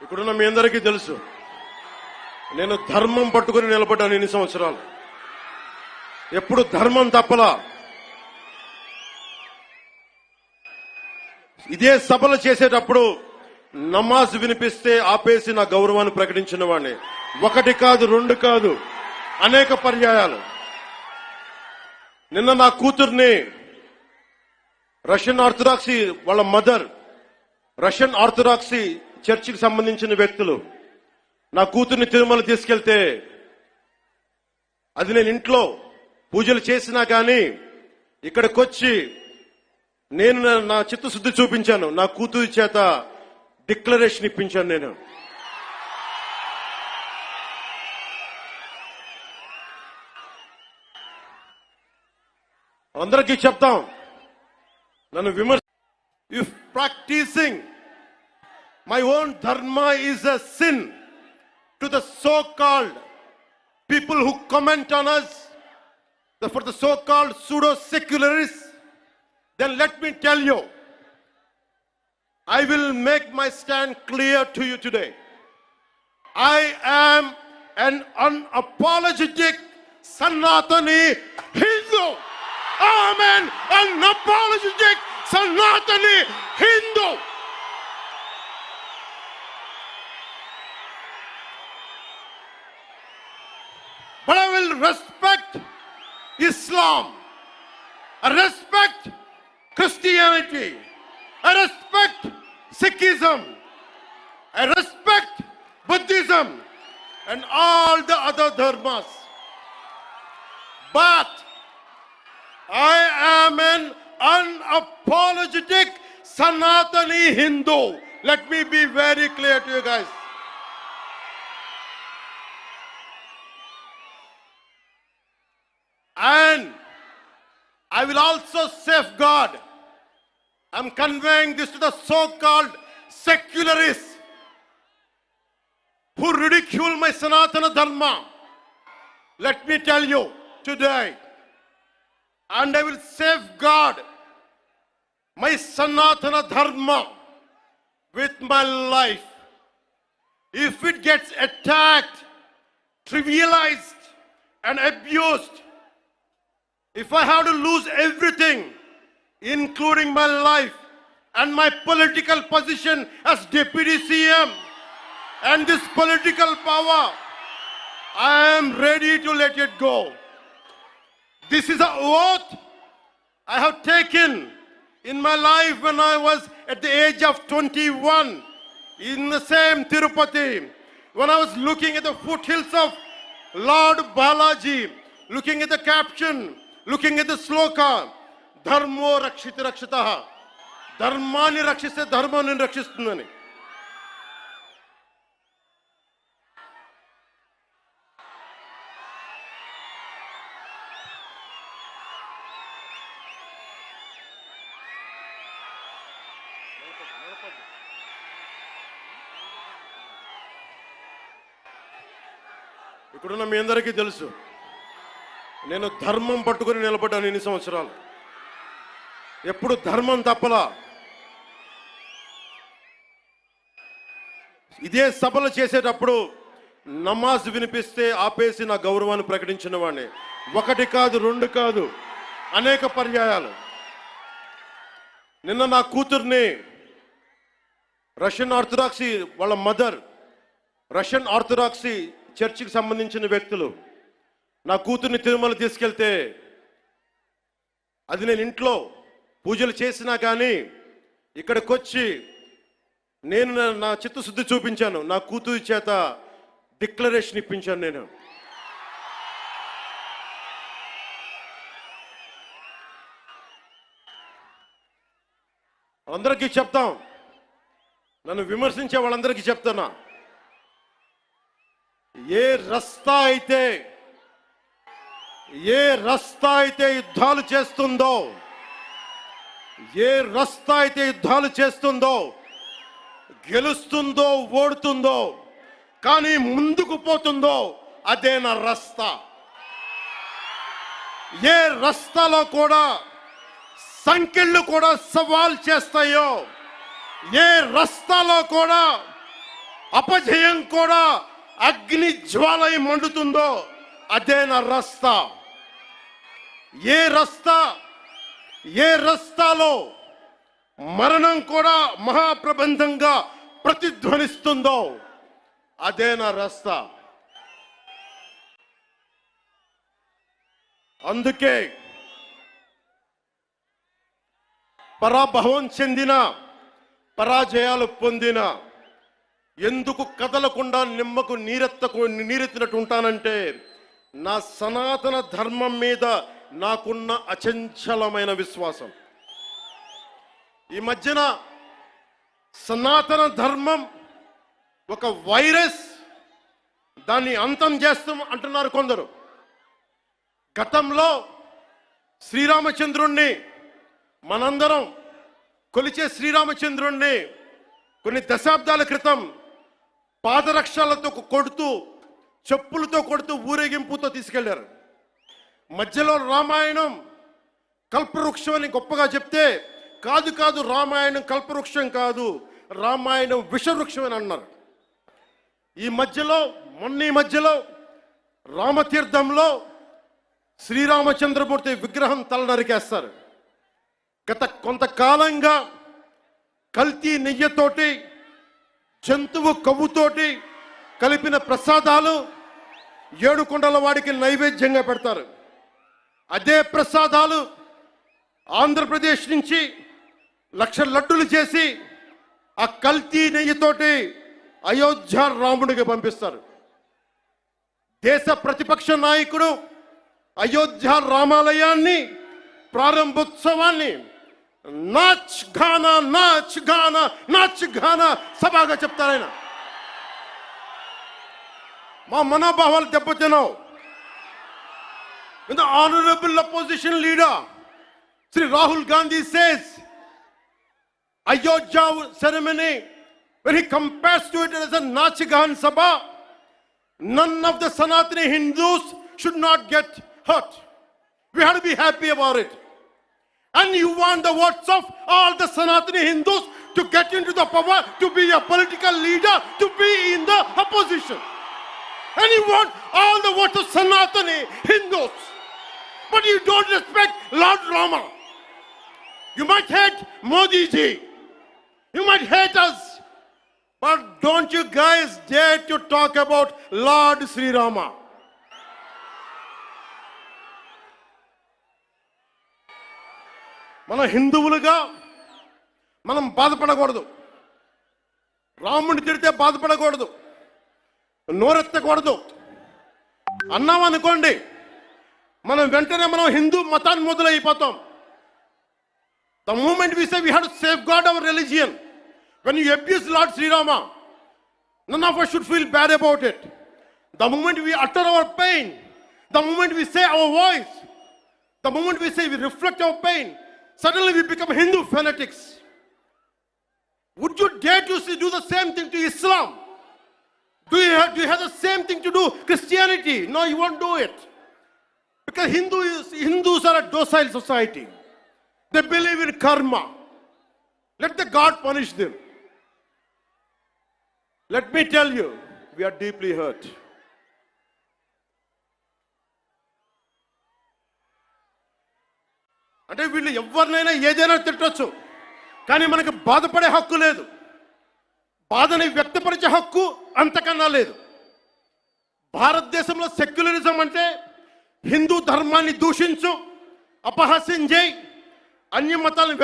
ఇక్కడున్న మీ అందరికీ తెలుసు, నేను ధర్మం పట్టుకుని నిలబడ్డాను ఇన్ని సంవత్సరాలు. ఎప్పుడు ధర్మం తప్పలా. ఇదే సభలు చేసేటప్పుడు నమాజ్ వినిపిస్తే ఆపేసి నా గౌరవాన్ని ప్రకటించిన వాడిని. ఒకటి కాదు, రెండు కాదు, అనేక పర్యాయాలు. నిన్న నా కూతుర్ని రష్యన్ ఆర్థడాక్సీ వాళ్ళ మదర్, రష్యన్ ఆర్థడాక్సీ చర్చికి సంబంధించిన వ్యక్తులు నా కూతుర్ని తిరుమల తీసుకెళ్తే, అది నేను ఇంట్లో పూజలు చేసినా కానీ ఇక్కడికొచ్చి నేను నా చిత్తశుద్ధి చూపించాను. నా కూతురి చేత డిక్లరేషన్ ఇప్పించాను. నేను అందరికీ చెప్తాం, నన్ను విమర్శ. If practising my own dharma is a sin to the so-called people who comment on us, for the so-called pseudo-secularists, then let me tell you, I will make my stand clear to you today. I am an unapologetic Sanatani Hindu. I am an unapologetic Sanatani Hindu. But I will respect Islam. I respect Christianity. I respect Sikhism. I respect Buddhism and all the other dharmas. But I am an unapologetic Sanatani Hindu. Let me be very clear to you guys. And I will also safeguard. I'm conveying this to the so-called secularists who ridicule my Sanatana Dharma. Let me tell you today, and I will safeguard my Sanatana Dharma with my life. If it gets attacked, trivialized, and abused, if I have to lose everything, including my life and my political position as Deputy CM and this political power, I am ready to let it go. This is an oath I have taken in my life when I was at the age of 21 in the same Tirupati, when I was looking at the foothills of Lord Balaji, looking at the caption, looking at the sloka, dharmo rakshita rakshitaha, dharmani rakshiste dharmani rakshistundani. ఇక్కడున్న మీ అందరికీ తెలుసు, నేను ధర్మం పట్టుకుని నిలబడ్డాను ఇన్ని సంవత్సరాలు. ఎప్పుడు ధర్మం తప్పలా. ఇదే సభలు చేసేటప్పుడు నమాజ్ వినిపిస్తే ఆపేసి నా గౌరవాన్ని ప్రకటించిన వాడిని. ఒకటి కాదు, రెండు కాదు, అనేక పర్యాయాలు. నిన్న నా కూతుర్ని రష్యన్ ఆర్థడాక్సీ వాళ్ళ మదర్, రష్యన్ ఆర్థడాక్సీ చర్చికి సంబంధించిన వ్యక్తులు నా కూతుర్ని తిరుమల తీసుకెళ్తే, అది నేను ఇంట్లో పూజలు చేసినా కానీ ఇక్కడికొచ్చి నేను నా చిత్తశుద్ధి చూపించాను. నా కూతురి చేత డిక్లరేషన్ ఇప్పించాను. నేను అందరికీ చెప్తాం, నన్ను విమర్శించే వాళ్ళందరికీ చెప్తున్నా, ఏ రస్తా అయితే యుద్ధాలు చేస్తుందో, ఏ రస్తా అయితే యుద్ధాలు చేస్తుందో, గెలుస్తుందో ఓడుతుందో, కానీ ముందుకు పోతుందో, అదే నా రస్తా. ఏ రస్తాలో కూడా సంకెళ్ళు కూడా సవాల్ చేస్తాయో, ఏ రస్తాలో కూడా అపజయం కూడా అగ్ని జ్వాలై మండుతుందో అదే నా రస్తా. ఏ రస్తాలో మరణం కూడా మహాప్రబంధంగా ప్రతిధ్వనిస్తుందో అదే నా రస్తా. అందుకే పరాభవం చెందిన, పరాజయాలు పొందిన ఎందుకు కదలకుండా నిమ్మకు నీరెత్తినట్టు ఉంటానంటే నా సనాతన ధర్మం మీద నాకున్న అచంచలమైన విశ్వాసం. ఈ మధ్యన సనాతన ధర్మం ఒక వైరస్, దాన్ని అంతం చేస్తాం అంటున్నారు కొందరు. గతంలో శ్రీరామచంద్రుణ్ణి, మనందరం కొలిచే శ్రీరామచంద్రుణ్ణి కొన్ని దశాబ్దాల క్రితం పాదరక్షలతో కొడుతూ, చెప్పులతో కొడుతూ, ఊరేగింపుతో తీసుకెళ్లారు. మధ్యలో రామాయణం కల్పవృక్షం అని గొప్పగా చెప్తే, కాదు రామాయణం కల్పవృక్షం కాదు, రామాయణం విషవృక్షం అని అన్నారు. ఈ మధ్యలో రామతీర్థంలో శ్రీరామచంద్రమూర్తి విగ్రహం తల నరికేస్తారు. గత కొంతకాలంగా కల్తీ నెయ్యితోటి, జంతువు కొవ్వుతోటి కలిపిన ప్రసాదాలు ఏడుకొండల వాడికి నైవేద్యంగా పెడతారు. అదే ప్రసాదాలు ఆంధ్రప్రదేశ్ నుంచి 1,00,000 లడ్డులు చేసి ఆ కల్తీ నెయ్యితోటి అయోధ్య రాముడికి పంపిస్తారు. దేశ ప్రతిపక్ష నాయకుడు అయోధ్య రామాలయాన్ని ప్రారంభోత్సవాన్ని నాచ్ గానా సభగా చెప్తారాయన. మా మనోభావాలు దెబ్బతిన్నావు. The honorable opposition leader Sri Rahul Gandhi says Ayodhya ceremony, when he compares to it as a Nachigan Sabha, none of the Sanatani Hindus should not get hurt. We have to be happy about it. And you want the votes of all the Sanatani Hindus to get into the power, to be a political leader, to be in the opposition. And you want all the votes of Sanatani Hindus. But you don't respect Lord Rama. You might hate Modi ji. You might hate us. But don't you guys dare to talk about Lord Sri Rama. మన హిందువులుగా మనం బాధపడకూడదు. రాముడిని తిడితే బాధపడకూడదు, నోరెత్తకూడదు. అన్నామనుకోండి, మనం వెంటనే హిందూ మతాన్ని మొదలైపోతాం. The moment we say we have to safeguard our religion, when you abuse Lord Sri Rama, none of us should feel bad about it. The moment we utter our pain, the moment we say our voice, the moment we say we reflect our pain, suddenly we become Hindu fanatics. Would you dare to do the same thing to Islam? Do you have the same thing to do Christianity? No, you won't do it. Because Hindus are a docile society. They believe in karma. Let the God punish them. Let me tell you, we are deeply hurt. అంటే వీళ్ళు ఎవరినైనా ఏదైనా తిట్టొచ్చు, కానీ మనకు బాధపడే హక్కు లేదు. బాధని వ్యక్తపరిచే హక్కు అంతకన్నా లేదు. భారతదేశంలో సెక్యులరిజం అంటే హిందూ ధర్మాన్ని దూషించు, అపహాస్యం చేయి, అన్య మతాలను